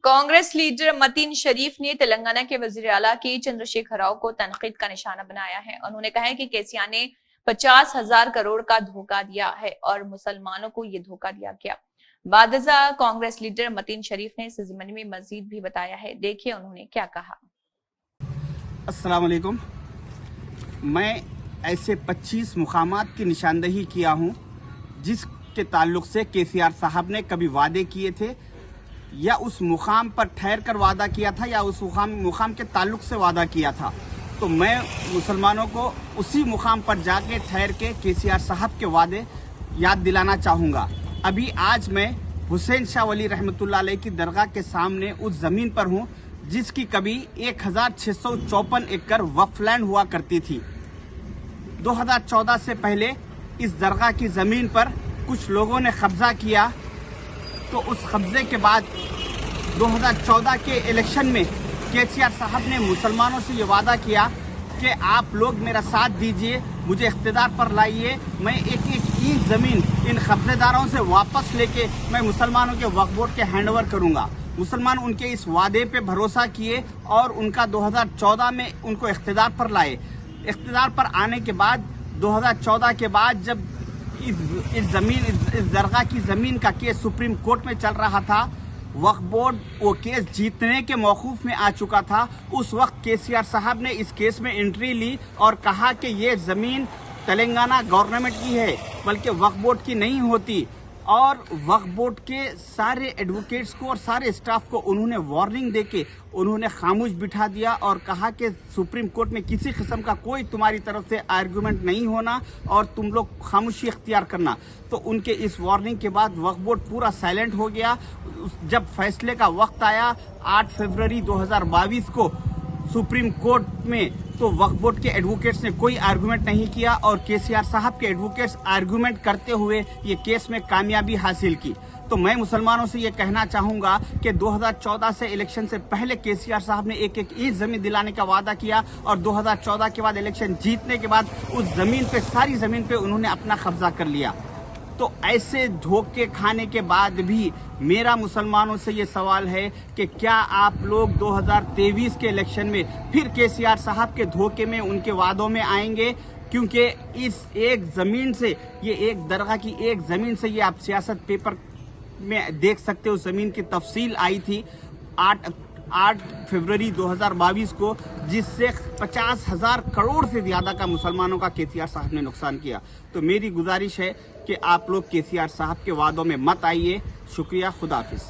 Congress leader Mateen शरीफ ने तेलंगाना के वजीर आला के चंद्रशेखर राव को तनकीद का निशाना बनाया है। उन्होंने कहा है कि केसीआर ने 50,000 करोड़ का धोखा दिया है और मुसलमानों को ये धोखा दिया गया। बादजा कांग्रेस लीडर मतीन शरीफ ने इस ज़िम्मन में मजीद भी बताया है। देखिए उन्होंने क्या कहा। अस्सलाम वालेकुम। मैं ऐसे 25 मुकामात की निशानदही किया हूँ जिसके ताल्लुक से केसीआर साहब ने कभी वादे किए थे या उस मुकाम पर ठहर कर वादा किया था या उस मुकाम के ताल्लुक से वादा किया था। तो मैं मुसलमानों को उसी मुकाम पर जाके ठहर के केसीआर साहब के वादे याद दिलाना चाहूँगा। अभी आज मैं हुसैन शाह वली रहमतुल्लाह अलैह की दरगाह के सामने उस ज़मीन पर हूँ जिसकी कभी 1654 एकड़ वक्फ लैंड हुआ करती थी। 2014 से पहले इस दरगाह की ज़मीन पर कुछ लोगों ने कब्जा किया, तो उस कब्जे के बाद 2014 के इलेक्शन में केसीआर साहब ने मुसलमानों से ये वादा किया कि आप लोग मेरा साथ दीजिए, मुझे इख्तिदार पर लाइए, मैं एक ईंट ज़मीन इन कब्जेदारों से वापस लेके मैं मुसलमानों के वक्फ बोर्ड के हैंड ओवर करूँगा। मुसलमान उनके इस वादे पे भरोसा किए और उनका 2014 में उनको इख्तिदार पर लाए। इख्तिदार पर आने के बाद 2014 के बाद जब इस दरगाह की ज़मीन का केस सुप्रीम कोर्ट में चल रहा था, वक्फ बोर्ड वो केस जीतने के मौकूफ में आ चुका था। उस वक्त केसीआर साहब ने इस केस में एंट्री ली और कहा कि ये ज़मीन तेलंगाना गवर्नमेंट की है बल्कि वक्फ बोर्ड की नहीं होती। और वक्फ बोर्ड के सारे एडवोकेट्स को और सारे स्टाफ को उन्होंने वार्निंग देके उन्होंने खामोश बिठा दिया और कहा कि सुप्रीम कोर्ट में किसी किस्म का कोई तुम्हारी तरफ से आर्गूमेंट नहीं होना और तुम लोग खामोशी इख्तियार करना। तो उनके इस वार्निंग के बाद वक्फ बोर्ड पूरा साइलेंट हो गया। जब फैसले का वक्त आया 8 फरवरी 2022 को सुप्रीम कोर्ट में, तो वक्फ बोर्ड के एडवोकेट्स ने कोई आर्गूमेंट नहीं किया और केसीआर साहब के एडवोकेट्स आर्गूमेंट करते हुए ये केस में कामयाबी हासिल की। तो मैं मुसलमानों से ये कहना चाहूँगा कि 2014 से इलेक्शन से पहले केसीआर साहब ने एक ईंट ज़मीन दिलाने का वादा किया और 2014 के बाद इलेक्शन जीतने के बाद उस ज़मीन पे, सारी ज़मीन पे उन्होंने अपना कब्जा कर लिया। तो ऐसे धोखे खाने के बाद भी मेरा मुसलमानों से ये सवाल है कि क्या आप लोग 2023 के इलेक्शन में फिर केसीआर साहब के धोखे में, उनके वादों में आएंगे? क्योंकि इस एक ज़मीन से, ये एक दरगाह की एक ज़मीन से, ये आप सियासत पेपर में देख सकते हो, ज़मीन की तफसील आई थी 8 फरवरी 2022 को, जिससे 50,000 करोड़ से ज़्यादा का मुसलमानों का केसीआर साहब ने नुकसान किया। तो मेरी गुजारिश है कि आप लोग केसीआर साहब के वादों में मत आइए। शुक्रिया, खुदा हाफिज़।